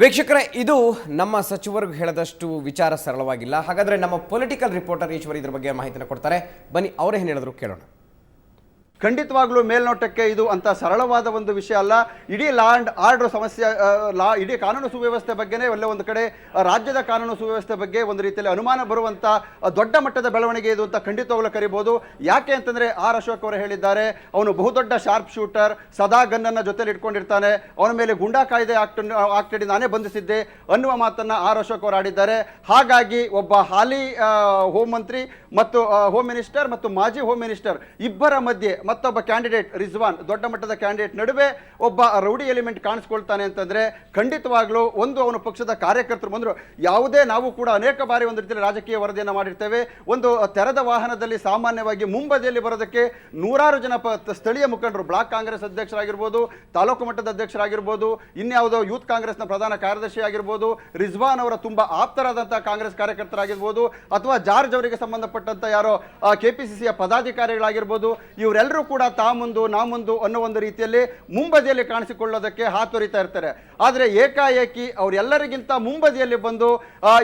ವೀಕ್ಷಕರೇ, ಇದು ನಮ್ಮ ಸಚಿವರು ಹೇಳದಷ್ಟು ವಿಚಾರ ಸರಳವಾಗಿಲ್ಲ. ಹಾಗಾದ್ರೆ ನಮ್ಮ ಪೊಲಿಟಿಕಲ್ ರಿಪೋರ್ಟರ್ ಈಶ್ವರ್ ಇದ್ರ ಬಗ್ಗೆ ಮಾಹಿತಿನ ಕೊಡ್ತಾರೆ. ಬನ್ನಿ ಅವರು ಏನು ಹೇಳಿದ್ರು ಕೇಳೋಣ. ಖಂಡಿತವಾಗ್ಲೂ ಮೇಲ್ನೋಟಕ್ಕೆ ಇದು ಅಂತ ಸರಳವಾದ ಒಂದು ವಿಷಯ ಅಲ್ಲ. ಇಡೀ ಲಾ ಅಂಡ್ ಆರ್ಡರ್ ಸಮಸ್ಯೆ, ಇಡೀ ಕಾನೂನು ಸುವ್ಯವಸ್ಥೆ ಬಗ್ಗೆನೇ ಒಳ್ಳೆ ಒಂದು ಕಡೆ ರಾಜ್ಯದ ಕಾನೂನು ಸುವ್ಯವಸ್ಥೆ ಬಗ್ಗೆ ಒಂದು ರೀತಿಯಲ್ಲಿ ಅನುಮಾನ ಬರುವಂತ ದೊಡ್ಡ ಮಟ್ಟದ ಬೆಳವಣಿಗೆ ಇದು ಅಂತ ಖಂಡಿತವಾಗ್ಲೂ ಕರಿಬಹುದು. ಯಾಕೆ ಅಂತಂದ್ರೆ ಆರ್ ಅಶೋಕ್ ಅವರು ಹೇಳಿದ್ದಾರೆ, ಅವನು ಬಹುದೊಡ್ಡ ಶಾರ್ಪ್ ಶೂಟರ್, ಸದಾ ಗನ್ನನ್ನು ಜೊತೆಲಿ ಇಟ್ಕೊಂಡಿರ್ತಾನೆ, ಅವನ ಮೇಲೆ ಗುಂಡಾ ಕಾಯ್ದೆ ಆಕ್ಟ್ ನಾನೇ ಬಂಧಿಸಿದ್ದೆ ಅನ್ನುವ ಮಾತನ್ನ ಆರ್ ಅಶೋಕ್ ಅವರು ಆಡಿದ್ದಾರೆ. ಹಾಗಾಗಿ ಒಬ್ಬ ಹಾಲಿ ಹೋಮ್ ಮಂತ್ರಿ ಮತ್ತು ಹೋಮ್ ಮಿನಿಸ್ಟರ್ ಮತ್ತು ಮಾಜಿ ಹೋಮ್ ಮಿನಿಸ್ಟರ್ ಇಬ್ಬರ ಮಧ್ಯೆ ಮತ್ತೊಬ್ಬ ಕ್ಯಾಂಡಿಡೇಟ್ ರಿಜ್ವಾನ್, ದೊಡ್ಡ ಮಟ್ಟದ ಕ್ಯಾಂಡಿಡೇಟ್ ನಡುವೆ ಒಬ್ಬ ರೌಡಿ ಎಲಿಮೆಂಟ್ ಕಾಣಿಸ್ಕೊಳ್ತಾನೆ ಅಂತಂದ್ರೆ ಖಂಡಿತವಾಗ್ಲೂ ಒಂದು ಅವನು ಪಕ್ಷದ ಕಾರ್ಯಕರ್ತರು ಬಂದರು. ಯಾವುದೇ ನಾವು ಕೂಡ ಅನೇಕ ಬಾರಿ ಒಂದು ರೀತಿಯಲ್ಲಿ ರಾಜಕೀಯ ವರದಿಯನ್ನು ಮಾಡಿರ್ತೇವೆ. ಒಂದು ತೆರೆದ ವಾಹನದಲ್ಲಿ ಸಾಮಾನ್ಯವಾಗಿ ಮುಂಬದಿಯಲ್ಲಿ ಬರೋದಕ್ಕೆ ನೂರಾರು ಜನ ಸ್ಥಳೀಯ ಮುಖಂಡರು, ಬ್ಲಾಕ್ ಕಾಂಗ್ರೆಸ್ ಅಧ್ಯಕ್ಷರಾಗಿರ್ಬೋದು, ತಾಲೂಕು ಮಟ್ಟದ ಅಧ್ಯಕ್ಷರಾಗಿರ್ಬೋದು, ಇನ್ಯಾವುದೋ ಯೂತ್ ಕಾಂಗ್ರೆಸ್ನ ಪ್ರಧಾನ ಕಾರ್ಯದರ್ಶಿ ಆಗಿರ್ಬೋದು, ರಿಜ್ವಾನ್ ಅವರ ತುಂಬಾ ಆಪ್ತರಾದಂತಹ ಕಾಂಗ್ರೆಸ್ ಕಾರ್ಯಕರ್ತರಾಗಿರ್ಬೋದು, ಅಥವಾ ಜಾರ್ಜ್ ಅವರಿಗೆ ಸಂಬಂಧಪಟ್ಟಂತ ಯಾರೋ ಕೆಪಿಸಿಸಿಯ ಪದಾಧಿಕಾರಿಗಳಾಗಿರ್ಬೋದು, ಇವರೆಲ್ಲರೂ ಕೂಡ ತಾ ಮುಂದು ನಾ ಮುಂದು ಅನ್ನೋ ಒಂದು ರೀತಿಯಲ್ಲಿ ಮುಂಬದಿಯಲ್ಲಿ ಕಾಣಿಸಿಕೊಳ್ಳೋದಕ್ಕೆ ಹಾತೊರಿತಾ ಇರ್ತಾರೆ. ಆದರೆ ಏಕಾಏಕಿ ಅವರೆಲ್ಲರಿಗಿಂತ ಮುಂಬದಿಯಲ್ಲಿ ಬಂದು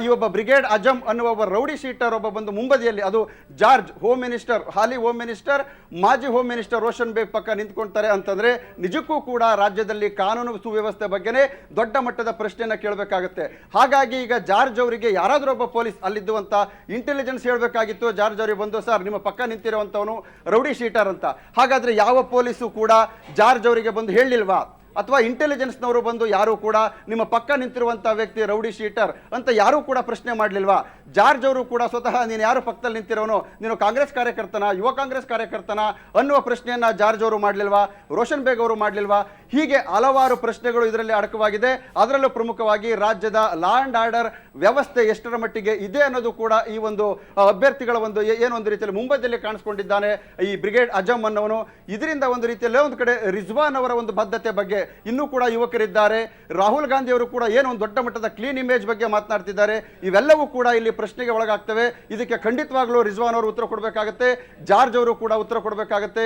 ಈ ಒಬ್ಬ ಬ್ರಿಗೇಡ್ ಅಜಮ್ ಅನ್ನುವ ಒಬ್ಬ ರೌಡಿ ಶೀಟರ್ ಒಬ್ಬ ಬಂದು ಮುಂಬದಿಯಲ್ಲಿ, ಅದು ಜಾರ್ಜ್ ಹೋಮ್ ಮಿನಿಸ್ಟರ್, ಹಾಲಿ ಹೋಮ್ ಮಿನಿಸ್ಟರ್, ಮಾಜಿ ಹೋಮ್ ಮಿನಿಸ್ಟರ್ ರೋಷನ್ ಬೇಗ್ ಪಕ್ಕ ನಿಂತ್ಕೊಳ್ತಾರೆ ಅಂತಂದ್ರೆ ನಿಜಕ್ಕೂ ಕೂಡ ರಾಜ್ಯದಲ್ಲಿ ಕಾನೂನು ಸುವ್ಯವಸ್ಥೆ ಬಗ್ಗೆನೇ ದೊಡ್ಡ ಮಟ್ಟದ ಪ್ರಶ್ನೆಯನ್ನ ಕೇಳಬೇಕಾಗುತ್ತೆ. ಹಾಗಾಗಿ ಈಗ ಜಾರ್ಜ್ ಅವರಿಗೆ ಯಾರಾದರೂ ಒಬ್ಬ ಪೊಲೀಸ್ ಅಲ್ಲಿದ್ದುವಂತ ಇಂಟೆಲಿಜೆನ್ಸ್ ಹೇಳಬೇಕಾಗಿತ್ತು, ಜಾರ್ಜ್ ಅವರಿಗೆ ಬಂದು ಸರ್ ನಿಮ್ಮ ಪಕ್ಕ ನಿಂತಿರುವಂತವನು ರೌಡಿ ಶೀಟರ್ ಅಂತ. ಹಾಗಾದ್ರೆ ಯಾವ ಪೊಲೀಸು ಕೂಡ ಜಾರ್ಜ್ ಅವರಿಗೆ ಬಂದು ಹೇಳಿಲ್ವಾ? ಅಥವಾ ಇಂಟೆಲಿಜೆನ್ಸ್ನವರು ಬಂದು ಯಾರು ಕೂಡ ನಿಮ್ಮ ಪಕ್ಕ ನಿಂತಿರುವಂತಹ ವ್ಯಕ್ತಿ ರೌಡಿ ಶೀಟರ್ ಅಂತ ಯಾರೂ ಕೂಡ ಪ್ರಶ್ನೆ ಮಾಡಲಿಲ್ವಾ? ಜಾರ್ಜ್ ಅವರು ಕೂಡ ಸ್ವತಃ ನೀನು ಯಾರು ಪಕ್ಕದಲ್ಲಿ ನಿಂತಿರೋನು, ನೀನು ಕಾಂಗ್ರೆಸ್ ಕಾರ್ಯಕರ್ತನ, ಯುವ ಕಾಂಗ್ರೆಸ್ ಕಾರ್ಯಕರ್ತನ ಅನ್ನುವ ಪ್ರಶ್ನೆಯನ್ನ ಜಾರ್ಜ್ ಅವರು ಮಾಡಲಿಲ್ವಾ? ರೋಷನ್ ಬೇಗ್ ಅವರು ಮಾಡಲಿಲ್ವಾ? ಹೀಗೆ ಹಲವಾರು ಪ್ರಶ್ನೆಗಳು ಇದರಲ್ಲಿ ಅಡಕವಾಗಿದೆ. ಅದರಲ್ಲೂ ಪ್ರಮುಖವಾಗಿ ರಾಜ್ಯದ ಲಾ ಅಂಡ್ ಆರ್ಡರ್ ವ್ಯವಸ್ಥೆ ಎಷ್ಟರ ಮಟ್ಟಿಗೆ ಇದೆ ಅನ್ನೋದು ಕೂಡ ಈ ಒಂದು ಅಭ್ಯರ್ಥಿಗಳ ಒಂದು ಏನೊಂದು ರೀತಿಯಲ್ಲಿ ಮುಂಬದಿಯಲ್ಲಿ ಕಾಣಿಸ್ಕೊಂಡಿದ್ದಾನೆ ಈ ಬ್ರಿಗೇಡ್ ಅಜಮ್ ಅನ್ನೋನು. ಇದರಿಂದ ಒಂದು ರೀತಿಯಲ್ಲಿ ಒಂದು ಕಡೆ ರಿಜ್ವಾನ್ ಅವರ ಒಂದು ಬದ್ಧತೆ ಬಗ್ಗೆ ಇನ್ನೂ ಕೂಡ ಯುವಕರಿದ್ದಾರೆ. ರಾಹುಲ್ ಗಾಂಧಿ ಅವರು ಕೂಡ ಏನೋ ಒಂದು ದೊಡ್ಡ ಮಟ್ಟದ ಕ್ಲೀನ್ ಇಮೇಜ್ ಬಗ್ಗೆ ಮಾತನಾಡ್ತಿದ್ದಾರೆ. ಇವೆಲ್ಲವೂ ಕೂಡ ಇಲ್ಲಿ ಪ್ರಶ್ನೆಗೆ ಒಳಗಾಗ್ತವೆ. ಇದಕ್ಕೆ ಖಂಡಿತವಾಗ್ಲೂ ರಿಜ್ವಾನ್ ಅವರು ಉತ್ತರ ಕೊಡಬೇಕಾಗುತ್ತೆ, ಜಾರ್ಜ್ ಅವರು ಕೂಡ ಉತ್ತರ ಕೊಡಬೇಕಾಗುತ್ತೆ.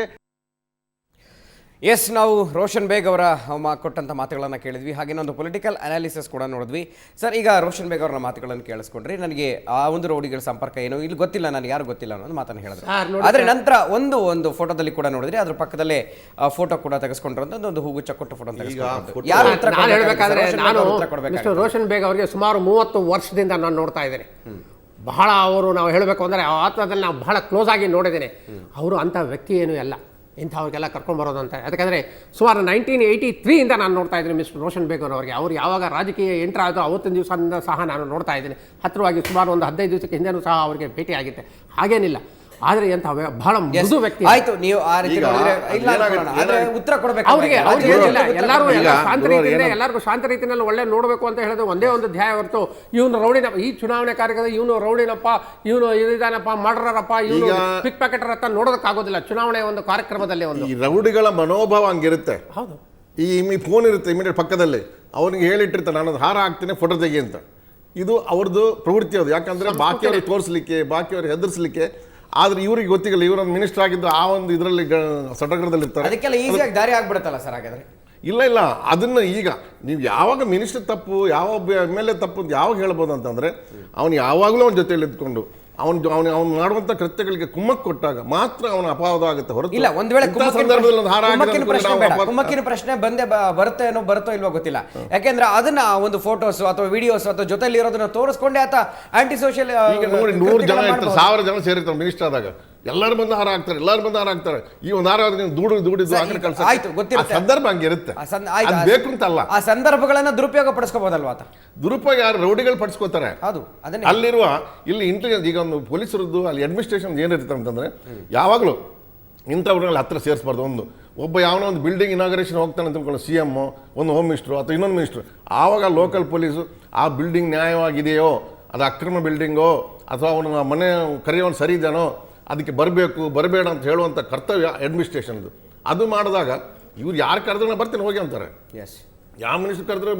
ಎಸ್, ನಾವು ರೋಷನ್ ಬೇಗ್ ಅವರ ಕೊಟ್ಟಂಥ ಮಾತುಗಳನ್ನು ಕೇಳಿದ್ವಿ. ಹಾಗೆ ಒಂದು ಪೊಲಿಟಿಕಲ್ ಅನಾಲಿಸಿಸ್ ಕೂಡ ನೋಡಿದ್ವಿ. ಸರ್, ಈಗ ರೋಷನ್ ಬೇಗ್ ಅವರ ಮಾತುಗಳನ್ನು ಕೇಳಿಸ್ಕೊಂಡ್ರಿ. ನನಗೆ ಆ ಒಂದು ರೌಡಿಗಳ ಸಂಪರ್ಕ ಏನು ಇಲ್ಲಿ ಗೊತ್ತಿಲ್ಲ, ನನಗೆ ಯಾರು ಗೊತ್ತಿಲ್ಲ ಅನ್ನೋದು ಮಾತನ್ನು ಹೇಳಿದ್ರು. ಆದರೆ ನಂತರ ಒಂದು ಫೋಟೋದಲ್ಲಿ ಕೂಡ ನೋಡಿದ್ರಿ, ಅದ್ರ ಪಕ್ಕದಲ್ಲೇ ಫೋಟೋ ಕೂಡ ತೆಗೆಸ್ಕೊಂಡ್ರು, ಒಂದು ಹೂಗುಚ್ಚ ಕೊಟ್ಟು ಫೋಟೋ ತೆಗೆಸ್ಕೊಂಡು ಯಾರು ಉತ್ತರ ಕೊಡಬೇಕು? ರೋಷನ್ ಬೇಗ್ ಅವರಿಗೆ ಸುಮಾರು 30 ವರ್ಷದಿಂದ ನಾನು ನೋಡ್ತಾ ಇದ್ದೇನೆ. ಬಹಳ ಅವರು, ನಾವು ಹೇಳಬೇಕು ಅಂದರೆ ಆತ್ಮದಲ್ಲಿ ನಾವು ಬಹಳ ಕ್ಲೋಸ್ ಆಗಿ ನೋಡಿದ್ದೇನೆ. ಅವರು ಅಂಥ ವ್ಯಕ್ತಿ ಏನೂ ಅಲ್ಲ ಇಂಥವ್ರಿಗೆಲ್ಲ ಕರ್ಕೊಂಡು ಬರೋದಂತ. ಯಾಕಂದರೆ ಸುಮಾರು 1983 ನಾನು ನೋಡ್ತಾ ಇದ್ದೀನಿ ಮಿಸ್ಟರ್ ರೋಷನ್ ಬೇಗ್ ಅವರಿಗೆ. ಅವ್ರು ಯಾವಾಗ ರಾಜಕೀಯ ಎಂಟ್ರ್ ಆಯಿತು ಅವತ್ತಿನ ದಿವಸದಿಂದ ಸಹ ನಾನು ನೋಡ್ತಾ ಇದ್ದೀನಿ. ಹತ್ತಿರವಾಗಿ ಸುಮಾರು ಒಂದು 15 ದಿವಸಕ್ಕೆ ಹಿಂದೆನೂ ಸಹ ಅವರಿಗೆ ಭೇಟಿ ಆಗಿತ್ತೆ. ಹಾಗೇನಿಲ್ಲ, ಆದರೆ ಎಂಥ ಬಹಳ ಮೃದು ವ್ಯಕ್ತಿ. ಆಯ್ತು, ನೀವು ಆ ರೀತಿ ಉತ್ತರ ಕೊಡಬೇಕು. ಅವ್ರಿಗೆ ಎಲ್ಲರಿಗೂ ಶಾಂತ ರೀತಿಯಲ್ಲಿ ಒಳ್ಳೆ ನೋಡಬೇಕು ಅಂತ ಹೇಳಿದ್ರೆ ಒಂದೇ ಒಂದು ಧ್ಯಾಯ ಹೊರತು ಇವನು ರೌಡಿನಪ್ಪ, ಈ ಚುನಾವಣೆ ಕಾರ್ಯಕ್ರಮ ಇವನು ರೌಡಿನಪ್ಪ, ಇವನು ಇದಾನಪ್ಪ, ಮರ್ಡರಪ್ಪ, ಇವನು ಪಿಕ್ ಪ್ಯಾಕೆಟರ್ ಅಂತ ನೋಡೋದಕ್ಕಾಗೋದಿಲ್ಲ ಚುನಾವಣೆ ಒಂದು ಕಾರ್ಯಕ್ರಮದಲ್ಲಿ. ಒಂದು ರೌಡಿಗಳ ಮನೋಭಾವ ಹಂಗಿರುತ್ತೆ. ಹೌದು, ಈ ಫೋನ್ ಇರುತ್ತೆ ಇಮಿಡಿಯೇಟ್ ಪಕ್ಕದಲ್ಲಿ, ಅವನಿಗೆ ಹೇಳಿಟ್ಟಿರ್ತಾನೆ ನಾನು ಹಾರ ಹಾಕ್ತೇನೆ ಫೋಟೋ ತೆಗಿ ಅಂತ. ಇದು ಅವ್ರದ್ದು ಪ್ರವೃತ್ತಿ. ಅದು ಯಾಕಂದ್ರೆ ಬಾಕಿಯವ್ರಿಗೆ ತೋರಿಸ್ಲಿಕ್ಕೆ, ಬಾಕಿಯವ್ರಿಗೆ ಹೆದರ್ಸ್ಲಿಕ್ಕೆ. ಆದ್ರೆ ಇವ್ರಿಗೆ ಗೊತ್ತಿಲ್ಲ, ಇವರೊಂದು ಮಿನಿಸ್ಟರ್ ಆಗಿದ್ದು ಆ ಒಂದು ಇದರಲ್ಲಿ ಸಟಗರದಲ್ಲಿ ಇರ್ತಾರೆ. ಅದಕ್ಕೆಲ್ಲ ಈಸಿಯಾಗಿ ದಾರಿ ಆಗ್ಬಿಡುತ್ತಲ್ಲ ಸರ್. ಹಾಗಾದ್ರೆ ಇಲ್ಲ, ಅದನ್ನ ಈಗ ನೀವು ಯಾವಾಗ ಮಿನಿಸ್ಟರ್ ತಪ್ಪು, ಯಾವ MLA ತಪ್ಪು ಯಾವಾಗ ಹೇಳ್ಬೋದು ಅಂತಂದ್ರೆ, ಅವನು ಯಾವಾಗಲೂ ಅವನ ಜೊತೆಯಲ್ಲಿ ಇದ್ಕೊಂಡು ಅವನು ಮಾಡುವಂತ ಕೃತ್ಯಗಳಿಗೆ ಕುಮ್ಮಕ್ ಕೊಟ್ಟಾಗ ಮಾತ್ರ ಅವನ ಅಪವಾದ ಆಗುತ್ತೆ ಹೊರತು ಇಲ್ಲ. ಒಂದ್ ವೇಳೆ ಕುಮ್ಮಕ್ಕಿನ ಪ್ರಶ್ನೆ ಬರುತ್ತೋ ಇಲ್ವೋ ಗೊತ್ತಿಲ್ಲ. ಯಾಕೆಂದ್ರೆ ಅದನ್ನ ಒಂದು ಫೋಟೋಸ್ ಅಥವಾ ವಿಡಿಯೋಸ್ ಅಥವಾ ಜೊತೆಲಿ ಇರೋದನ್ನ ತೋರಿಸ್ಕೊಂಡೆ ಆತ ಆಂಟಿ ಸೋಷಿಯಲ್. ಈಗ ನೋಡಿ 100 ಜನ ಇರ್ತಾರೆ, 1000 ಜನ ಸೇರಿರ್ತಾರೆ ಮಿನಿಸ್ಟರ್ ಆದಾಗ, ಎಲ್ಲರೂ ಬಂದು ಹಾರ ಹಾಕ್ತಾರೆ. ಈ ಒಂದು ಹಾರ ದೂಡಿದ್ದು ಆಯ್ತು, ಗೊತ್ತಿರುತ್ತೆ. ಸಂದರ್ಭ ಹಂಗಿರುತ್ತೆ, ಬೇಕು ಅಂತಲ್ಲ. ಆ ಸಂದರ್ಭಗಳನ್ನ ದುರುಪಯೋಗ ಪಡಿಸ್ಕೋಬಹುದಲ್ವಾ? ದುರುಪಯೋಗ ಯಾರು ರೌಡಿಗಳು ಪಡಿಸ್ಕೋತಾರೆ. ಹೌದು, ಅಲ್ಲಿರುವ ಇಲ್ಲಿ ಇಂಟೆಲಿಜೆನ್ಸ್, ಈಗ ಒಂದು ಪೊಲೀಸರದ್ದು ಅಲ್ಲಿ ಅಡ್ಮಿನಿಸ್ಟ್ರೇಷನ್ ಏನಿರುತ್ತೆ ಅಂತಂದ್ರೆ ಯಾವಾಗಲೂ ಇಂಥವ್ರನ್ನ ಹತ್ರ ಸೇರಿಸಬಾರ್ದು. ಒಬ್ಬ ಯಾವನೋ ಒಂದು ಬಿಲ್ಡಿಂಗ್ ಇನಾಗ್ರೇಷನ್ ಹೋಗ್ತಾನೆ ಅಂತ ತಿಳ್ಕೊಂಡು CM, ಒಂದು ಹೋಮ್ ಮಿನಿಸ್ಟ್ರು ಅಥವಾ ಇನ್ನೊಂದು ಮಿನಿಸ್ಟ್ರು, ಆವಾಗ ಲೋಕಲ್ ಪೊಲೀಸು ಆ ಬಿಲ್ಡಿಂಗ್ ನ್ಯಾಯವಾಗಿದೆಯೋ, ಅದು ಅಕ್ರಮ ಬಿಲ್ಡಿಂಗೋ, ಅಥವಾ ಅವನ ಮನೆ ಕರೆಯೋನು ಸರಿ ಇದೆಯೋ, ಅದಕ್ಕೆ ಬರಬೇಕು ಬರಬೇಡ ಅಂತ ಹೇಳುವಂಥ ಕರ್ತವ್ಯ ಅಡ್ಮಿನಿಸ್ಟ್ರೇಷನ್ದು. ಅದು ಮಾಡಿದಾಗ ಇವ್ರು ಯಾರು ಕರೆದ್ರೆ ಬರ್ತೀನಿ ಹೋಗಿ ಅಂತಾರೆ. ಎಸ್, ಯಾವ ಮಿನಿಸ್ಟರ್ ಕರೆದ್ರೆ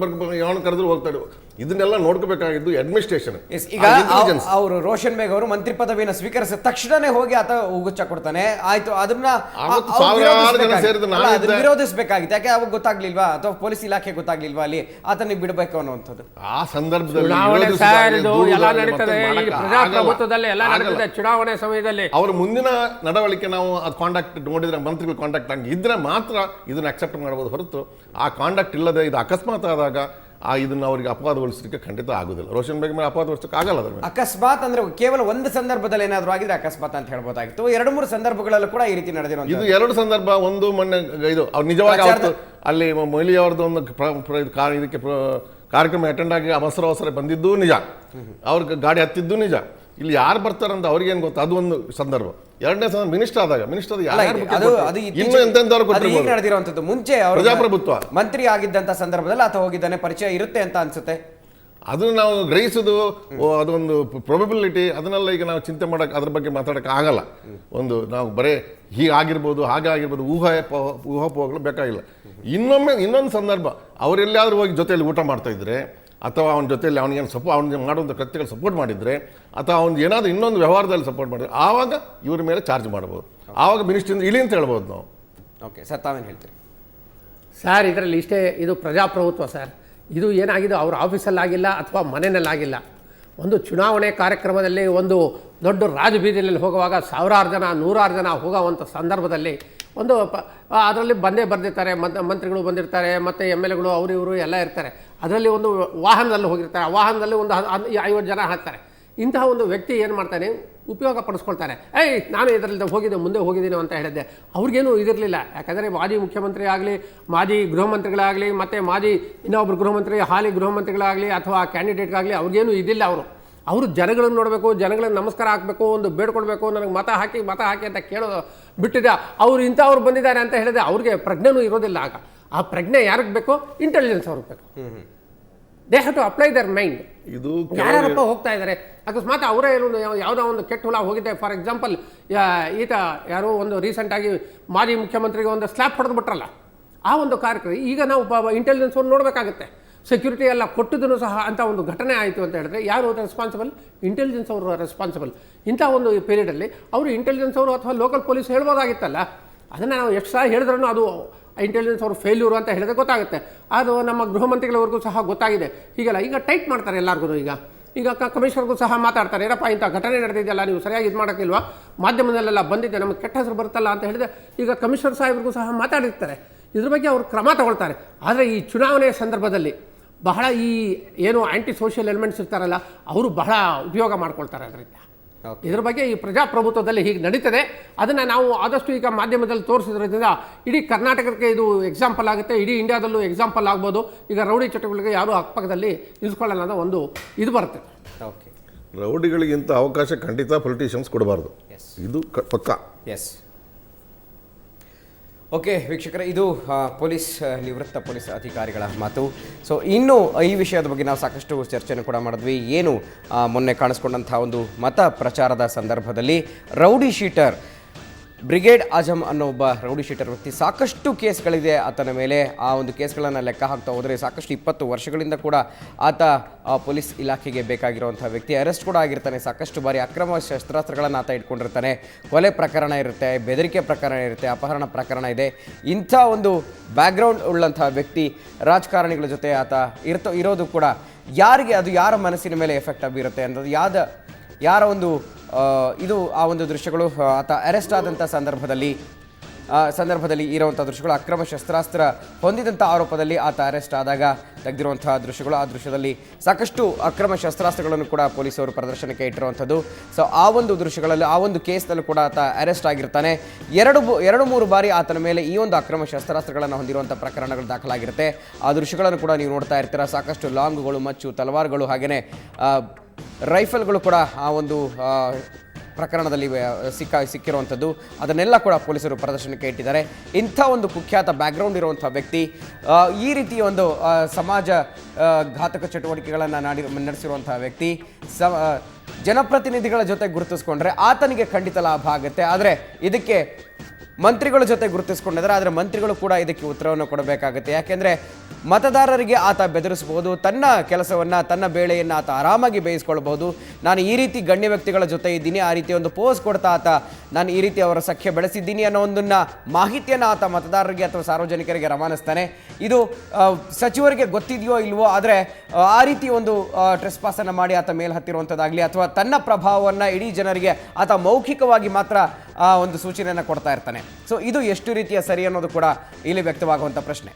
ಯಾವನು ಕರೆದ್ರು ಹೋಗ್ತಾರೆ. ಇದನ್ನೆಲ್ಲ ನೋಡ್ಕೋಬೇಕಾಗಿದ್ದು ಅಡ್ಮಿನಿಸ್ಟ್ರೇಷನ್. ಈಗ ಅವರು ರೋಷನ್ ಬೇಗ್ ಅವರು ಮಂತ್ರಿ ಪದವಿಯನ್ನು ಸ್ವೀಕರಿಸಿದ ತಕ್ಷಣನೇ ಹೋಗಿ ಆತ ಉಗುಚ್ಚ ಕೊಡ್ತಾನೆ. ಆಯ್ತು, ಅದನ್ನ ವಿರೋಧಿಸಬೇಕಾಗಿತ್ತು. ಯಾಕೆ ಅವಾಗ ಗೊತ್ತಾಗ್ಲಿಲ್ವಾ, ಅಥವಾ ಪೊಲೀಸ್ ಇಲಾಖೆ ಗೊತ್ತಾಗ್ಲಿಲ್ವಾ ಅಲ್ಲಿ ಆತನಿಗೆ ಬಿಡಬೇಕು ಅನ್ನುವಂಥದ್ದು? ಆ ಸಂದರ್ಭದಲ್ಲಿ ಪ್ರಜಾಪ್ರಭುತ್ವದಲ್ಲಿ ಎಲ್ಲ ನಡೆದಿದೆ. ಚುನಾವಣೆ ಸಮಯದಲ್ಲಿ ಅವರ ಮುಂದಿನ ನಡವಳಿಕೆ ನಾವು ಅದು ಕಾಂಟ್ಯಾಕ್ಟ್ ನೋಡಿದ್ರೆ, ಮಂತ್ರಿಗಳು ಕಾಂಟ್ಯಾಕ್ಟ್ ಆಗಿ ಇದ್ರೆ ಮಾತ್ರ ಇದನ್ನ ಅಕ್ಸೆಪ್ಟ್ ಮಾಡಬಹುದು. ಹೊರತು ಆ ಕಾಂಟ್ಯಾಕ್ಟ್ ಇಲ್ಲದೆ ಇದು ಅಕಸ್ಮಾತ್ ಆದಾಗ ಇದನ್ನ ಅವರಿಗೆ ಅಪವಾದಗೊಳಿಸಲಿಕ್ಕೆ ಖಂಡಿತ ಆಗುದಿಲ್ಲ. ರೋಷನ್ ಬೇಗ್ ಮೇಲೆ ಅಪವಾದಗೊಳಿಸಕ್ಕೆ ಆಗಲ್ಲ. ಅದ್ರ ಅಕಸ್ಮಾತ್ ಅಂದ್ರೆ ಕೇವಲ ಒಂದು ಸಂದರ್ಭದಲ್ಲಿ ಏನಾದ್ರು ಆಗಿದ್ರೆ ಅಕಸ್ಮಾತ್ ಅಂತ ಹೇಳ್ಬೋದಾಗಿತ್ತು. 2-3 ಸಂದರ್ಭಗಳಲ್ಲೂ ಕೂಡ ಈ ರೀತಿ ನಡೆದಿರೋ ಇದು 2 ಸಂದರ್ಭ. ಒಂದು ಮೊನ್ನೆ ಇದು ಅವ್ರು ನಿಜವಾಗಿ ಅಲ್ಲಿ ಮೊಯ್ಲಿ ಅವ್ರದ್ದು ಒಂದು ಇದಕ್ಕೆ ಕಾರ್ಯಕ್ರಮ ಅಟೆಂಡ್ ಆಗಿ ಅವಸರ ಬಂದಿದ್ದು ನಿಜ, ಅವ್ರಿಗೆ ಗಾಡಿ ಹತ್ತಿದ್ದು ನಿಜ. ಇಲ್ಲಿ ಯಾರು ಬರ್ತಾರಂತ ಅವ್ರಿಗೇನು ಗೊತ್ತು, ಅದು ಒಂದು ಸಂದರ್ಭ. 2ನೇ ಸಂದರ್ಭ ಮಿನಿಸ್ಟರ್ ಆದಾಗ ನಡೆದಿರುವಂತದ್ದು. ಮುಂಚೆ ಅವರು ಪ್ರಜಾಪ್ರಭುತ್ವ ಮಂತ್ರಿ ಆಗಿದ್ದಂತ ಸಂದರ್ಭದಲ್ಲಿ ಆತ ಹೋಗಿದ್ದಾನೆ, ಪರಿಚಯ ಇರುತ್ತೆ ಅಂತ ಅನ್ಸುತ್ತೆ. ಅದನ್ನು ನಾವು ಗ್ರಹಿಸೋದು ಅದೊಂದು ಪ್ರೊಬಬಿಲಿಟಿ, ಅದನ್ನೆಲ್ಲ ಈಗ ನಾವು ಚಿಂತೆ ಮಾಡಕ್ಕೆ ಅದ್ರ ಬಗ್ಗೆ ಮಾತಾಡಕ್ಕೆ ಆಗಲ್ಲ. ಒಂದು ನಾವು ಬರೇ ಹೀಗಾಗಿರ್ಬೋದು ಹಾಗೆ ಆಗಿರ್ಬೋದು ಊಹಾಪೋಹಗಳು ಬೇಕಾಗಿಲ್ಲ. ಇನ್ನೊಂದು ಸಂದರ್ಭ, ಅವರೆಲ್ಲಾದ್ರೂ ಹೋಗಿ ಜೊತೆಯಲ್ಲಿ ಊಟ ಮಾಡ್ತಾ ಇದ್ರೆ, ಅಥವಾ ಅವನ ಜೊತೆಯಲ್ಲಿ ಅವನಿಗೆ ಮಾಡುವಂಥ ಕೃತ್ಯಗಳು ಸಪೋರ್ಟ್ ಮಾಡಿದರೆ, ಅಥವಾ ಅವ್ನು ಏನಾದರೂ ಇನ್ನೊಂದು ವ್ಯವಹಾರದಲ್ಲಿ ಸಪೋರ್ಟ್ ಮಾಡಿದ್ರೆ ಆವಾಗ ಇವ್ರ ಮೇಲೆ ಚಾರ್ಜ್ ಮಾಡ್ಬೋದು. ಆವಾಗ ಮಿನಿಸ್ಟ್ರಿಂದ ಇಳಿ ಅಂತ ಹೇಳ್ಬೋದು ನಾವು. ಓಕೆ ಸರ್, ತಾವೇನು ಹೇಳ್ತೀರಿ ಸರ್? ಇದರಲ್ಲಿ ಇಷ್ಟೇ, ಇದು ಪ್ರಜಾಪ್ರಭುತ್ವ ಸರ್. ಇದು ಏನಾಗಿದೆ, ಅವ್ರ ಆಫೀಸಲ್ಲಾಗಿಲ್ಲ ಅಥವಾ ಮನೆಯಲ್ಲಾಗಿಲ್ಲ. ಒಂದು ಚುನಾವಣೆ ಕಾರ್ಯಕ್ರಮದಲ್ಲಿ ಒಂದು ದೊಡ್ಡ ರಾಜಬೀದಿಯಲ್ಲಿ ಹೋಗುವಾಗ 1000 ಜನ 100 ಜನ ಹೋಗೋವಂಥ ಸಂದರ್ಭದಲ್ಲಿ ಒಂದು ಅದರಲ್ಲಿ ಬಂದಿರ್ತಾರೆ, ಮಂತ್ರಿಗಳು ಬಂದಿರ್ತಾರೆ, ಮತ್ತು MLAಗಳು ಅವರು ಇವರು ಎಲ್ಲ ಇರ್ತಾರೆ. ಅದರಲ್ಲಿ ಒಂದು ವಾಹನದಲ್ಲಿ ಹೋಗಿರ್ತಾರೆ, ಆ ವಾಹನದಲ್ಲಿ ಒಂದು 50 ಜನ ಹಾಕ್ತಾರೆ. ಇಂತಹ ಒಂದು ವ್ಯಕ್ತಿ ಏನು ಮಾಡ್ತಾನೆ, ಉಪಯೋಗ ಪಡಿಸ್ಕೊಳ್ತಾನೆ. ನಾನು ಇದರಲ್ಲಿ ಮುಂದೆ ಹೋಗಿದ್ದೀನಿ ಅಂತ ಹೇಳಿದ್ದೆ. ಅವ್ರಿಗೇನು ಇದಿರಲಿಲ್ಲ. ಯಾಕಂದರೆ ಮಾಜಿ ಮುಖ್ಯಮಂತ್ರಿ ಆಗಲಿ, ಮಾಜಿ ಗೃಹ ಮಂತ್ರಿಗಳಾಗಲಿ, ಮತ್ತು ಮಾಜಿ ಇನ್ನೊಬ್ಬರು ಗೃಹ ಮಂತ್ರಿ, ಹಾಲಿ ಗೃಹ ಮಂತ್ರಿಗಳಾಗಲಿ ಅಥವಾ ಕ್ಯಾಂಡಿಡೇಟ್ಗಾಗಲಿ ಅವ್ರಿಗೇನು ಇದಿಲ್ಲ. ಅವರು ಜನಗಳನ್ನು ನೋಡಬೇಕು, ಜನಗಳಿಗೆ ನಮಸ್ಕಾರ ಹಾಕಬೇಕು, ಒಂದು ಬೇಡ್ಕೊಳ್ಬೇಕು, ನನಗೆ ಮತ ಹಾಕಿ ಅಂತ ಕೇಳೋದು ಬಿಟ್ಟಿದೆ. ಅವ್ರು ಇಂಥವ್ರು ಬಂದಿದ್ದಾರೆ ಅಂತ ಹೇಳಿದ್ರೆ ಅವ್ರಿಗೆ ಪ್ರಜ್ಞೆನೂ ಇರೋದಿಲ್ಲ. ಆಗ ಆ ಪ್ರಜ್ಞೆ ಯಾರಿಗೆ ಬೇಕು? ಇಂಟೆಲಿಜೆನ್ಸ್ ಅವ್ರಿಗೆ ಬೇಕು. They have to apply their mind. ಇದು ಯಾರಪ್ಪ ಹೋಗ್ತಾ ಇದ್ದಾರೆ, ಅಕಸ್ಮಾತ್ ಅವರೇ ಯಾವುದೋ ಒಂದು ಕೆಟ್ಟ ಹುಳ ಹೋಗಿದೆ. ಫಾರ್ ಎಕ್ಸಾಂಪಲ್, ಈತ ಯಾರೋ ಒಂದು ರೀಸೆಂಟಾಗಿ ಮಾಜಿ ಮುಖ್ಯಮಂತ್ರಿಗೆ ಒಂದು ಸ್ಲ್ಯಾಪ್ ಹೊಡೆದು ಬಿಟ್ರಲ್ಲ, ಆ ಒಂದು ಕಾರ್ಯಕ್ರಮ ಈಗ ನಾವು ಇಂಟೆಲಿಜೆನ್ಸ್ ಅವ್ರು ನೋಡಬೇಕಾಗುತ್ತೆ. ಸೆಕ್ಯೂರಿಟಿ ಎಲ್ಲ ಕೊಟ್ಟಿದ್ದೂ ಸಹ ಅಂಥ ಒಂದು ಘಟನೆ ಆಯಿತು ಅಂತ ಹೇಳಿದ್ರೆ ಯಾರು ರೆಸ್ಪಾನ್ಸಿಬಲ್? ಇಂಟೆಲಿಜೆನ್ಸ್ ಅವರು ರೆಸ್ಪಾನ್ಸಿಬಲ್. ಇಂಥ ಒಂದು ಪೀರಿಯಡಲ್ಲಿ ಅವರು ಇಂಟೆಲಿಜೆನ್ಸ್ ಅವರು ಅಥವಾ ಲೋಕಲ್ ಪೊಲೀಸ್ ಹೇಳ್ಬೋದಾಗಿತ್ತಲ್ಲ. ಅದನ್ನು ನಾವು ಎಷ್ಟು ಸಹ ಹೇಳಿದ್ರೂ ಅದು ಇಂಟೆಲಿಜೆನ್ಸ್ ಅವರು ಫೇಲ್ಯೂರು ಅಂತ ಹೇಳಿದ್ರೆ ಗೊತ್ತಾಗುತ್ತೆ. ಅದು ನಮ್ಮ ಗೃಹ ಮಂತ್ರಿಗಳವರೆಗೂ ಸಹ ಗೊತ್ತಾಗಿದೆ. ಹೀಗೆಲ್ಲ ಈಗ ಟೈಟ್ ಮಾಡ್ತಾರೆ ಎಲ್ಲರಿಗೂ. ಈಗ ಕಮಿಷನರ್ಗೂ ಸಹ ಮಾತಾಡ್ತಾರೆ, ಏನಪ್ಪ ಇಂಥ ಘಟನೆ ನಡೆದಿದೆಯಲ್ಲ, ನೀವು ಸರಿಯಾಗಿ ಇದು ಮಾಡೋಕ್ಕಿಲ್ವಾ, ಮಾಧ್ಯಮದಲ್ಲೆಲ್ಲ ಬಂದಿದೆ, ನಮಗೆ ಕೆಟ್ಟ ಹೆಸರು ಬರುತ್ತಲ್ಲ ಅಂತ ಹೇಳಿದ್ರೆ ಈಗ ಕಮಿಷನರ್ ಸಾಹೇಬ್ರಿಗೂ ಸಹ ಮಾತಾಡಿರ್ತಾರೆ. ಇದ್ರ ಬಗ್ಗೆ ಅವರು ಕ್ರಮ ತಗೊಳ್ತಾರೆ. ಆದರೆ ಈ ಚುನಾವಣೆಯ ಸಂದರ್ಭದಲ್ಲಿ ಬಹಳ ಈ ಏನು ಆ್ಯಂಟಿ ಸೋಷಿಯಲ್ ಎಲಿಮೆಂಟ್ಸ್ ಇರ್ತಾರಲ್ಲ, ಅವರು ಬಹಳ ಉಪಯೋಗ ಮಾಡ್ಕೊಳ್ತಾರೆ ಅದರಿಂದ. ಇದ್ರ ಬಗ್ಗೆ ಈ ಪ್ರಜಾಪ್ರಭುತ್ವದಲ್ಲಿ ಹೀಗೆ ನಡೀತದೆ. ಅದನ್ನು ನಾವು ಆದಷ್ಟು ಈಗ ಮಾಧ್ಯಮದಲ್ಲಿ ತೋರಿಸಿದ್ರಿಂದ ಇಡೀ ಕರ್ನಾಟಕಕ್ಕೆ ಇದು ಎಕ್ಸಾಂಪಲ್ ಆಗುತ್ತೆ, ಇಡೀ ಇಂಡಿಯಾದಲ್ಲೂ ಎಕ್ಸಾಂಪಲ್ ಆಗ್ಬೋದು. ಈಗ ರೌಡಿ ಚಟುವಟಿಕೆಗಳಿಗೆ ಯಾರೂ ಅಕ್ಕಪಕ್ಕದಲ್ಲಿ ನಿಲ್ಸ್ಕೊಳ್ಳಲ್ಲ ಅನ್ನೋ ಒಂದು ಇದು ಬರುತ್ತೆ. ಓಕೆ, ರೌಡಿಗಳಿಗಿಂತ ಅವಕಾಶ ಖಂಡಿತ ಪೊಲಿಟಿಷಿಯನ್ಸ್ ಕೊಡಬಾರ್ದು, ಇದು ಪಕ್ಕ. ಎಸ್. ಓಕೆ ವೀಕ್ಷಕರೇ, ಇದು ನಿವೃತ್ತ ಪೊಲೀಸ್ ಅಧಿಕಾರಿಗಳ ಮಾತು. ಸೊ ಇನ್ನು ಈ ವಿಷಯದ ಬಗ್ಗೆ ನಾವು ಸಾಕಷ್ಟು ಚರ್ಚೆಯನ್ನು ಕೂಡ ಮಾಡಿದ್ವಿ. ಏನು ಮೊನ್ನೆ ಕಾಣಿಸ್ಕೊಂಡಂಥ ಒಂದು ಮತ ಪ್ರಚಾರದ ಸಂದರ್ಭದಲ್ಲಿ ರೌಡಿ ಶೀಟರ್ ಬ್ರಿಗೇಡ್ ಆಜಮ್ ಅನ್ನೋ ಒಬ್ಬ ರೌಡಿ ಶೀಟರ್ ವ್ಯಕ್ತಿ, ಸಾಕಷ್ಟು ಕೇಸ್ಗಳಿದೆ ಆತನ ಮೇಲೆ. ಆ ಒಂದು ಕೇಸ್ಗಳನ್ನು ಲೆಕ್ಕ ಹಾಕ್ತಾ ಹೋದರೆ ಸಾಕಷ್ಟು 20 ವರ್ಷಗಳಿಂದ ಕೂಡ ಆತ ಪೊಲೀಸ್ ಇಲಾಖೆಗೆ ಬೇಕಾಗಿರುವಂಥ ವ್ಯಕ್ತಿ. ಅರೆಸ್ಟ್ ಕೂಡ ಆಗಿರ್ತಾನೆ, ಸಾಕಷ್ಟು ಬಾರಿ ಅಕ್ರಮ ಶಸ್ತ್ರಾಸ್ತ್ರಗಳನ್ನು ಆತ ಇಟ್ಕೊಂಡಿರ್ತಾನೆ. ಕೊಲೆ ಪ್ರಕರಣ ಇರುತ್ತೆ, ಬೆದರಿಕೆ ಪ್ರಕರಣ ಇರುತ್ತೆ, ಅಪಹರಣ ಪ್ರಕರಣ ಇದೆ. ಇಂಥ ಒಂದು ಬ್ಯಾಕ್ಗ್ರೌಂಡ್ ಉಳ್ಳಂಥ ವ್ಯಕ್ತಿ ರಾಜಕಾರಣಿಗಳ ಜೊತೆ ಆತ ಇರೋದು ಕೂಡ ಯಾರಿಗೆ ಅದು ಯಾರ ಮನಸ್ಸಿನ ಮೇಲೆ ಎಫೆಕ್ಟ್ ಬೀರುತ್ತೆ ಅನ್ನೋದು ಯಾರ ಒಂದು ಇದು ಆ ಒಂದು ದೃಶ್ಯಗಳು ಆತ ಅರೆಸ್ಟ್ ಆದಂಥ ಸಂದರ್ಭದಲ್ಲಿ ಇರುವಂಥ ದೃಶ್ಯಗಳು, ಅಕ್ರಮ ಶಸ್ತ್ರಾಸ್ತ್ರ ಹೊಂದಿದಂಥ ಆರೋಪದಲ್ಲಿ ಆತ ಅರೆಸ್ಟ್ ಆದಾಗ ತೆಗೆದಿರುವಂತಹ ದೃಶ್ಯಗಳು. ಆ ದೃಶ್ಯದಲ್ಲಿ ಸಾಕಷ್ಟು ಅಕ್ರಮ ಶಸ್ತ್ರಾಸ್ತ್ರಗಳನ್ನು ಕೂಡ ಪೊಲೀಸರು ಪ್ರದರ್ಶನಕ್ಕೆ ಇಟ್ಟಿರುವಂಥದ್ದು. ಸೊ ಆ ಒಂದು ದೃಶ್ಯಗಳಲ್ಲಿ, ಆ ಒಂದು ಕೇಸ್ನಲ್ಲೂ ಕೂಡ ಆತ ಅರೆಸ್ಟ್ ಆಗಿರ್ತಾನೆ. 2-3 ಬಾರಿ ಆತನ ಮೇಲೆ ಈ ಒಂದು ಅಕ್ರಮ ಶಸ್ತ್ರಾಸ್ತ್ರಗಳನ್ನು ಹೊಂದಿರುವಂಥ ಪ್ರಕರಣಗಳು ದಾಖಲಾಗಿರುತ್ತೆ. ಆ ದೃಶ್ಯಗಳನ್ನು ಕೂಡ ನೀವು ನೋಡ್ತಾ ಇರ್ತೀರ. ಸಾಕಷ್ಟು ಲಾಂಗ್ಗಳು, ಮಚ್ಚು, ತಲವಾರ್ಗಳು, ಹಾಗೆಯೇ ರೈಫಲ್ಗಳು ಕೂಡ ಆ ಒಂದು ಪ್ರಕರಣದಲ್ಲಿ ಸಿಕ್ಕಿರುವಂಥದ್ದು. ಅದನ್ನೆಲ್ಲ ಕೂಡ ಪೊಲೀಸರು ಪ್ರದರ್ಶನಕ್ಕೆ ಇಟ್ಟಿದ್ದಾರೆ. ಇಂಥ ಒಂದು ಕುಖ್ಯಾತ ಬ್ಯಾಕ್ಗ್ರೌಂಡ್ ಇರುವಂಥ ವ್ಯಕ್ತಿ ಈ ರೀತಿಯ ಒಂದು ಸಮಾಜ ಘಾತಕ ಚಟುವಟಿಕೆಗಳನ್ನು ನಡೆಸಿರುವಂಥ ವ್ಯಕ್ತಿ ಜನಪ್ರತಿನಿಧಿಗಳ ಜೊತೆ ಗುರುತಿಸ್ಕೊಂಡ್ರೆ ಆತನಿಗೆ ಖಂಡಿತ ಲಾಭ ಆಗುತ್ತೆ. ಆದರೆ ಇದಕ್ಕೆ ಮಂತ್ರಿಗಳ ಜೊತೆ ಗುರುತಿಸ್ಕೊಂಡಿದ್ದಾರೆ. ಆದರೆ ಮಂತ್ರಿಗಳು ಕೂಡ ಇದಕ್ಕೆ ಉತ್ತರವನ್ನು ಕೊಡಬೇಕಾಗುತ್ತೆ. ಯಾಕೆಂದರೆ ಮತದಾರರಿಗೆ ಆತ ಬೆದರಿಸಬಹುದು, ತನ್ನ ಕೆಲಸವನ್ನು ತನ್ನ ಬೇಳೆಯನ್ನು ಆತ ಆರಾಮಾಗಿ ಬೇಯಿಸ್ಕೊಳ್ಬಹುದು. ನಾನು ಈ ರೀತಿ ಗಣ್ಯ ವ್ಯಕ್ತಿಗಳ ಜೊತೆ ಇದ್ದೀನಿ, ಆ ರೀತಿ ಒಂದು ಪೋಸ್ ಕೊಡ್ತಾ ಆತ ನಾನು ಈ ರೀತಿ ಅವರ ಸಖ್ಯ ಬೆಳೆಸಿದ್ದೀನಿ ಅನ್ನೋ ಒಂದನ್ನು ಮಾಹಿತಿಯನ್ನು ಆತ ಮತದಾರರಿಗೆ ಅಥವಾ ಸಾರ್ವಜನಿಕರಿಗೆ ರವಾನಿಸ್ತಾನೆ. ಇದು ಸಚಿವರಿಗೆ ಗೊತ್ತಿದೆಯೋ ಇಲ್ವೋ, ಆದರೆ ಆ ರೀತಿ ಒಂದು ಟ್ರೆಸ್ ಪಾಸನ್ನು ಮಾಡಿ ಆತ ಮೇಲೆ ಹತ್ತಿರುವಂಥದ್ದಾಗಲಿ ಅಥವಾ ತನ್ನ ಪ್ರಭಾವವನ್ನು ಇಡೀ ಜನರಿಗೆ ಆತ ಮೌಖಿಕವಾಗಿ ಮಾತ್ರ ಒಂದು ಸೂಚನೆಯನ್ನು ಕೊಡ್ತಾ ಇರ್ತಾನೆ. ಸೊ ಇದು ಎಷ್ಟು ರೀತಿಯ ಸರಿ ಅನ್ನೋದು ಕೂಡ ಇಲ್ಲಿ ವ್ಯಕ್ತವಾಗುವಂಥ ಪ್ರಶ್ನೆ.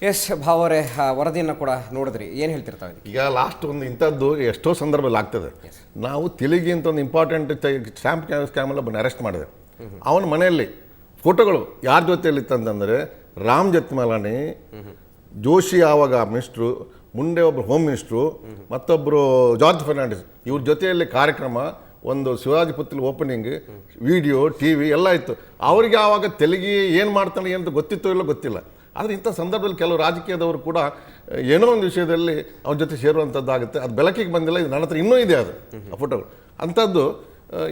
ಎಸ್ ಭಾವರೇ, ವರದಿಯನ್ನು ಕೂಡ ನೋಡಿದ್ರಿ, ಏನು ಹೇಳ್ತಿರ್ತಾವೆ? ಈಗ ಲಾಸ್ಟ್ ಒಂದು ಇಂಥದ್ದು ಎಷ್ಟೋ ಸಂದರ್ಭದಲ್ಲಿ ಆಗ್ತದೆ. ನಾವು ತೆಲಿಗೆ ಅಂತ ಒಂದು ಇಂಪಾರ್ಟೆಂಟ್ ಸ್ಕ್ಯಾಮೆಲ್ಲ ಬಂದು ಅರೆಸ್ಟ್ ಮಾಡಿದೆ. ಅವನ ಮನೆಯಲ್ಲಿ ಫೋಟೋಗಳು ಯಾರ ಜೊತೆಯಲ್ಲಿತ್ತಂತಂದರೆ ರಾಮ್ ಜೇಠ್ಮಲಾನಿ, ಜೋಶಿ ಆವಾಗ ಮಿನಿಸ್ಟ್ರು, ಮುಂದೆ ಒಬ್ಬರು ಹೋಮ್ ಮಿನಿಸ್ಟ್ರು, ಮತ್ತೊಬ್ಬರು ಜಾರ್ಜ್ ಫರ್ನಾಂಡಿಸ್, ಇವ್ರ ಜೊತೆಯಲ್ಲಿ ಕಾರ್ಯಕ್ರಮ, ಒಂದು ಶಿವಾಜಿ ಪುತ್ರಿ ಓಪನಿಂಗ್, ವಿಡಿಯೋ, TV ಎಲ್ಲ ಇತ್ತು. ಅವರಿಗೆ ಆವಾಗ ತೆಲುಗಿ ಏನು ಮಾಡ್ತಾನೆ ಅಂತ ಗೊತ್ತಿತ್ತೋ ಇಲ್ಲೋ ಗೊತ್ತಿಲ್ಲ. ಆದರೆ ಇಂಥ ಸಂದರ್ಭದಲ್ಲಿ ಕೆಲವು ರಾಜಕೀಯದವರು ಕೂಡ ಏನೋ ಒಂದು ವಿಷಯದಲ್ಲಿ ಅವ್ರ ಜೊತೆ ಸೇರುವಂಥದ್ದಾಗುತ್ತೆ. ಅದು ಬೆಳಕಿಗೆ ಬಂದಿಲ್ಲ. ಇದು ನನ್ನ ಹತ್ರ ಇನ್ನೂ ಇದೆ ಅದು ಆ ಫೋಟೋಗಳು. ಅಂಥದ್ದು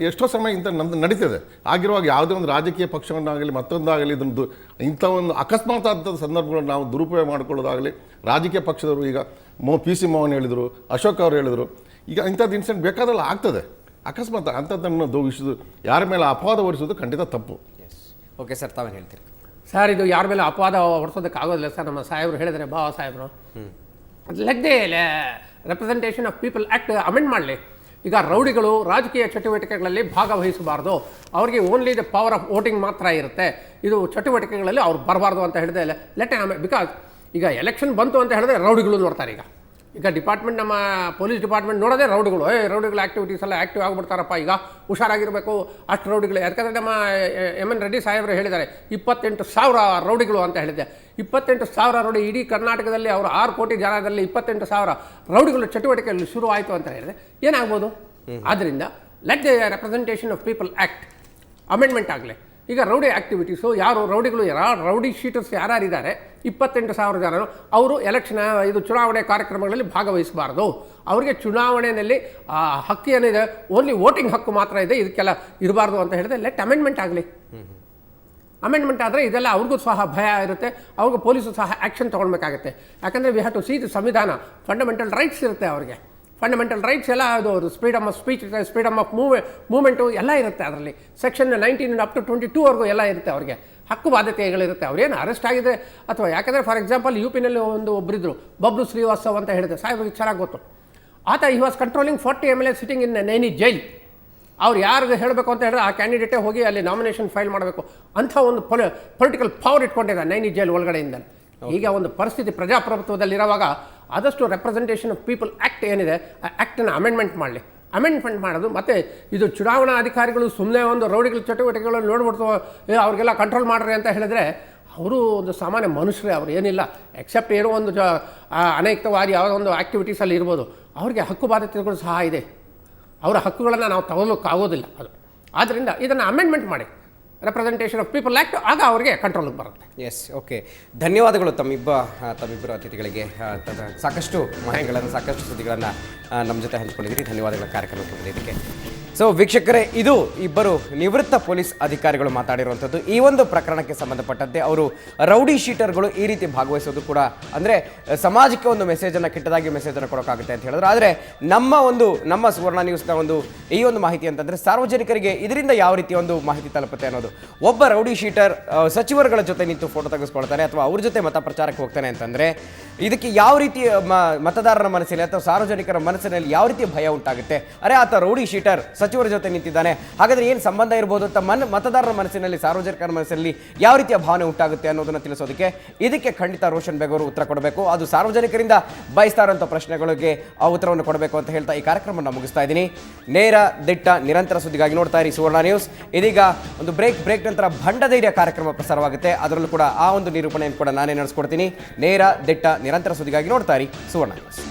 ಎಷ್ಟೋ ಸಮಯ ಇಂಥ ನಡೀತದೆ. ಆಗಿರುವಾಗ ಯಾವುದೇ ಒಂದು ರಾಜಕೀಯ ಪಕ್ಷವನ್ನಾಗಲಿ ಮತ್ತೊಂದಾಗಲಿ ಇದೊಂದು ಇಂಥ ಒಂದು ಅಕಸ್ಮಾತ್ ಆದ ಸಂದರ್ಭಗಳನ್ನು ನಾವು ದುರುಪಯೋಗ ಮಾಡಿಕೊಳ್ಳೋದಾಗಲಿ, ರಾಜಕೀಯ ಪಕ್ಷದವರು ಈಗ PC ಮೋಹನ್ ಹೇಳಿದರು, ಅಶೋಕ್ ಅವರು ಹೇಳಿದರು, ಈಗ ಇಂಥದ್ದು ಇನ್ಸಿಡೆಂಟ್ ಬೇಕಾದಲ್ಲ ಆಗ್ತದೆ. ಅಕಸ್ಮಾತ್ ಅಂಥದ್ದನ್ನು ಯಾರ ಮೇಲೆ ಅಪವಾದ ಹೊರಿಸೋದು ಖಂಡಿತ ತಪ್ಪು. ಓಕೆ ಸರ್, ತಾವೇನು ಹೇಳ್ತೀರಿ? ಸರ್, ಇದು ಯಾರ ಮೇಲೆ ಅಪವಾದ ಹೊರಿಸೋದಕ್ಕೆ ಆಗೋದಿಲ್ಲ ಸರ್. ನಮ್ಮ ಸಾಹೇಬರು ಹೇಳಿದರೆ, ಬಾಬಾ ಸಾಹೇಬರು ಲೆಗ್ದೇ representation of people act amend ಮಾಡಲಿ. ಈಗ ರೌಡಿಗಳು ರಾಜಕೀಯ ಚಟುವಟಿಕೆಗಳಲ್ಲಿ ಭಾಗವಹಿಸಬಾರ್ದು, ಅವರಿಗೆ only the power of voting ಮಾತ್ರ ಇರುತ್ತೆ. ಇದು ಚಟುವಟಿಕೆಗಳಲ್ಲಿ ಅವ್ರು ಬರಬಾರ್ದು ಅಂತ ಹೇಳಿದೆ ಲೆಟ್ ಬಿಕಾಸ್ ಈಗ ಎಲೆಕ್ಷನ್ ಬಂತು ಅಂತ ಹೇಳಿದ್ರೆ ರೌಡಿಗಳು ನೋಡ್ತಾರೆ. ಈಗ ಡಿಪಾರ್ಟ್ಮೆಂಟ್, ನಮ್ಮ ಪೊಲೀಸ್ ಡಿಪಾರ್ಟ್ಮೆಂಟ್ ನೋಡೋದೇ ರೌಡಿಗಳು. ರೌಡಿಗಳ ಆ್ಯಕ್ಟಿವಿಟೀಸ್ ಎಲ್ಲ ಆ್ಯಕ್ಟಿವ್ ಆಗಿಬಿಡ್ತಾರಪ್ಪ, ಈಗ ಹುಷಾರಾಗಿರಬೇಕು ಅಷ್ಟು ರೌಡಿಗಳು. ಯಾಕಂದರೆ ನಮ್ಮ MN ರೆಡ್ಡಿ ಸಾಹೇಬರು ಹೇಳಿದ್ದಾರೆ 28,000 ರೌಡಿಗಳು ಅಂತ ಹೇಳಿದ್ದೆ. 28,000 ರೌಡಿ ಇಡೀ ಕರ್ನಾಟಕದಲ್ಲಿ, ಅವರು 6 ಕೋಟಿ ಜನದಲ್ಲಿ 28,000 ರೌಡಿಗಳು ಚಟುವಟಿಕೆಯಲ್ಲಿ ಶುರು ಆಯಿತು ಅಂತ ಹೇಳಿದ್ರೆ ಏನಾಗ್ಬೋದು? ಆದ್ದರಿಂದ let the representation of people act amendment ಆಗಲಿ. ಈಗ ರೌಡಿ ಆ್ಯಕ್ಟಿವಿಟೀಸು, ಯಾರು ರೌಡಿಗಳು, ರೌಡಿ ಶೀಟರ್ಸ್ ಯಾರ್ಯಾರಿದ್ದಾರೆ 28,000 ಜನ, ಅವರು ಎಲೆಕ್ಷನ್, ಇದು ಚುನಾವಣೆ ಕಾರ್ಯಕ್ರಮಗಳಲ್ಲಿ ಭಾಗವಹಿಸಬಾರ್ದು. ಅವರಿಗೆ ಚುನಾವಣೆಯಲ್ಲಿ ಹಕ್ಕು ಏನಿದೆ, ಓನ್ಲಿ ವೋಟಿಂಗ್ ಹಕ್ಕು ಮಾತ್ರ ಇದೆ, ಇದಕ್ಕೆಲ್ಲ ಇರಬಾರ್ದು ಅಂತ ಹೇಳಿದ್ರೆ ಲೆಟ್ ಅಮೆಂಡ್ಮೆಂಟ್ ಆಗಲಿ. ಅಮೆಂಡ್ಮೆಂಟ್ ಆದರೆ ಇದೆಲ್ಲ ಅವ್ರಿಗೂ ಸಹ ಭಯ ಇರುತ್ತೆ, ಅವ್ರಿಗೂ ಪೊಲೀಸರು ಸಹ ಆ್ಯಕ್ಷನ್ ತೊಗೊಳ್ಬೇಕಾಗುತ್ತೆ. ಯಾಕಂದರೆ we have to see the ಸಂವಿಧಾನ, ಫಂಡಮೆಂಟಲ್ ರೈಟ್ಸ್ ಇರುತ್ತೆ ಅವರಿಗೆ. ಫಂಡಮೆಂಟಲ್ ರೈಟ್ಸ್ ಎಲ್ಲ, ಅದು ಫ್ರೀಡಮ್ ಆಫ್ ಸ್ಪೀಚ್ ಇರುತ್ತೆ, ಫ್ರೀಡಮ್ ಆಫ್ ಮೂವ್ಮೆಂಟು ಎಲ್ಲ ಇರುತ್ತೆ. ಅದರಲ್ಲಿ ಸೆಕ್ಷನ್ 19 ಅಪ್ ಟು 22ವರೆಗೂ ಎಲ್ಲ ಇರುತ್ತೆ. ಅವರಿಗೆ ಹಕ್ಕು ಬಾಧ್ಯತೆಗಳಿರುತ್ತೆ. ಅವ್ರೇನು ಅರೆಸ್ಟ್ ಆಗಿದೆ ಅಥವಾ, ಯಾಕಂದರೆ ಫಾರ್ ಎಕ್ಸಾಂಪಲ್ UPನಲ್ಲಿ ಒಬ್ಬರಿದ್ದರು, ಬಬ್ಲು ಶ್ರೀವಾಸ್ತವ್ ಅಂತ ಹೇಳಿದೆ, ಸಾಹೇಬ್ರಿಗೆ ಚೆನ್ನಾಗಿ ಗೊತ್ತು. ಆತ he was controlling 40 MLA sitting in Naini jail. ಅವ್ರು ಯಾರಿಗೆ ಹೇಳಬೇಕು ಅಂತ ಹೇಳಿದ್ರೆ ಆ ಕ್ಯಾಂಡಿಡೇಟೇ ಹೋಗಿ ಅಲ್ಲಿ ನಾಮಿನೇಷನ್ ಫೈಲ್ ಮಾಡಬೇಕು ಅಂಥ ಒಂದು ಪೊಲಿಟಿಕಲ್ ಪವರ್ ಇಟ್ಕೊಂಡಿದ್ದಾರೆ ನೈನಿ ಜೈಲ್ ಒಳಗಡೆಯಿಂದ. ಈಗ ಒಂದು ಪರಿಸ್ಥಿತಿ ಪ್ರಜಾಪ್ರಭುತ್ವದಲ್ಲಿರುವಾಗ ಆದಷ್ಟು ರೆಪ್ರೆಸೆಂಟೇಷನ್ ಆಫ್ ಪೀಪಲ್ ಆ್ಯಕ್ಟ್ ಏನಿದೆ, ಆ ಆ್ಯಕ್ಟನ್ನು ಅಮೆಂಡ್ಮೆಂಟ್ ಮಾಡಲಿ. ಅಮೆಂಡ್ಮೆಂಟ್ ಮಾಡೋದು, ಮತ್ತು ಇದು ಚುನಾವಣಾ ಅಧಿಕಾರಿಗಳು ಸುಮ್ಮನೆ ಒಂದು ರೌಡಿಗಳ ಚಟುವಟಿಕೆಗಳನ್ನು ನೋಡ್ಬಿಡ್ತು ಅವ್ರಿಗೆಲ್ಲ ಕಂಟ್ರೋಲ್ ಮಾಡ್ರಿ ಅಂತ ಹೇಳಿದ್ರೆ, ಅವರು ಒಂದು ಸಾಮಾನ್ಯ ಮನುಷ್ಯರೇ, ಅವ್ರು ಏನಿಲ್ಲ ಎಕ್ಸೆಪ್ಟ್ ಏನೋ ಒಂದು ಅನೈಕ್ತವಾದಿ ಯಾವುದೋ ಒಂದು ಆ್ಯಕ್ಟಿವಿಟೀಸಲ್ಲಿ ಇರ್ಬೋದು. ಅವ್ರಿಗೆ ಹಕ್ಕು ಬಾಧ್ಯತೆಗಳು ಸಹ ಇದೆ, ಅವರ ಹಕ್ಕುಗಳನ್ನು ನಾವು ತಗೊಳ್ಳೋಕ್ಕಾಗೋದಿಲ್ಲ. ಅದು ಆದ್ದರಿಂದ ಇದನ್ನು ಅಮೆಂಡ್ಮೆಂಟ್ ಮಾಡಿ, ರೆಪ್ರೆಸೆಂಟೇಷನ್ ಆಫ್ ಪೀಪಲ್ ಆ್ಯಕ್ಟ್, ಆಗ ಅವರಿಗೆ ಕಂಟ್ರೋಲಿಗೆ ಬರುತ್ತೆ. ಎಸ್, ಓಕೆ, ಧನ್ಯವಾದಗಳು ತಮ್ಮಿಬ್ಬರು ಅತಿಥಿಗಳಿಗೆ. ಸಾಕಷ್ಟು ಮಾಹಿತಿಗಳನ್ನು, ಸಾಕಷ್ಟು ಸುದ್ದಿಗಳನ್ನು ನಮ್ಮ ಜೊತೆ ಹಂಚ್ಕೊಂಡಿದ್ದೀರಿ. ಧನ್ಯವಾದಗಳ ಕಾರ್ಯಕ್ರಮಕ್ಕೆ ಬಂದಿದ್ದಕ್ಕೆ. ಸೊ ವೀಕ್ಷಕರೇ, ಇದು ಇಬ್ಬರು ನಿವೃತ್ತ ಪೊಲೀಸ್ ಅಧಿಕಾರಿಗಳು ಮಾತಾಡಿರುವಂಥದ್ದು. ಈ ಒಂದು ಪ್ರಕರಣಕ್ಕೆ ಸಂಬಂಧಪಟ್ಟಂತೆ ಅವರು ರೌಡಿ ಶೀಟರ್ಗಳು ಈ ರೀತಿ ಭಾಗವಹಿಸೋದು ಕೂಡ ಅಂದರೆ ಸಮಾಜಕ್ಕೆ ಒಂದು ಮೆಸೇಜನ್ನು ಕೆಟ್ಟದಾಗಿ ಮೆಸೇಜನ್ನು ಕೊಡೋಕ್ಕಾಗುತ್ತೆ ಅಂತ ಹೇಳಿದ್ರು. ಆದರೆ ನಮ್ಮ ಸುವರ್ಣ ನ್ಯೂಸ್ನ ಈ ಒಂದು ಮಾಹಿತಿ ಅಂತಂದರೆ ಸಾರ್ವಜನಿಕರಿಗೆ ಇದರಿಂದ ಯಾವ ರೀತಿಯ ಒಂದು ಮಾಹಿತಿ ತಲುಪುತ್ತೆ ಅನ್ನೋದು. ಒಬ್ಬ ರೌಡಿ ಶೀಟರ್ ಸಚಿವರುಗಳ ಜೊತೆ ನಿಂತು ಫೋಟೋ ತೆಗೆಸ್ಕೊಳ್ತಾನೆ ಅಥವಾ ಅವ್ರ ಜೊತೆ ಮತ ಪ್ರಚಾರಕ್ಕೆ ಹೋಗ್ತಾನೆ ಅಂತಂದರೆ ಇದಕ್ಕೆ ಯಾವ ರೀತಿ ಮತದಾರರ ಮನಸ್ಸಲ್ಲಿ ಅಥವಾ ಸಾರ್ವಜನಿಕರ ಮನಸ್ಸಿನಲ್ಲಿ ಯಾವ ರೀತಿಯ ಭಯ ಉಂಟಾಗುತ್ತೆ. ಅರೆ, ಆತ ರೌಡಿ ಶೀಟರ್ ಸಚಿವರ ಜೊತೆ ನಿಂತಿದ್ದಾನೆ, ಹಾಗಾದ್ರೆ ಏನು ಸಂಬಂಧ ಇರ್ಬೋದು ಅಂತ ಮತದಾರರ ಮನಸ್ಸಿನಲ್ಲಿ, ಸಾರ್ವಜನಿಕರ ಮನಸ್ಸಿನಲ್ಲಿ ಯಾವ ರೀತಿಯ ಭಾವನೆ ಉಂಟಾಗುತ್ತೆ ಅನ್ನೋದನ್ನು ತಿಳಿಸೋದಕ್ಕೆ ಇದಕ್ಕೆ ಖಂಡಿತ ರೋಷನ್ ಬೇಗ್ ಅವರು ಉತ್ತರ ಕೊಡಬೇಕು. ಅದು ಸಾರ್ವಜನಿಕರಿಂದ ಬಯಸ್ತಾ ಇರುವಂಥ ಪ್ರಶ್ನೆಗಳಿಗೆ ಆ ಉತ್ತರವನ್ನು ಕೊಡಬೇಕು ಅಂತ ಹೇಳ್ತಾ ಈ ಕಾರ್ಯಕ್ರಮವನ್ನು ಮುಗಿಸ್ತಾ ಇದ್ದೀನಿ. ನೇರ ದಿಟ್ಟ ನಿರಂತರ ಸುದ್ದಿಗಾಗಿ ನೋಡ್ತಾ ಇರಿ ಸುವರ್ಣ ನ್ಯೂಸ್. ಇದೀಗ ಒಂದು ಬ್ರೇಕ್ ನಂತರ ಭಂಡಧೈರ್ಯ ಕಾರ್ಯಕ್ರಮ ಪ್ರಸಾರವಾಗುತ್ತೆ. ಅದರಲ್ಲೂ ಕೂಡ ಆ ಒಂದು ನಿರೂಪಣೆಯನ್ನು ಕೂಡ ನಾನೇ ನಡೆಸ್ಕೊಡ್ತೀನಿ. ನೇರ ದಿಟ್ಟ ನಿರಂತರ ಸುದ್ದಿಗಾಗಿ ನೋಡ್ತಾ ಇರಿ ಸುವರ್ಣ ನ್ಯೂಸ್.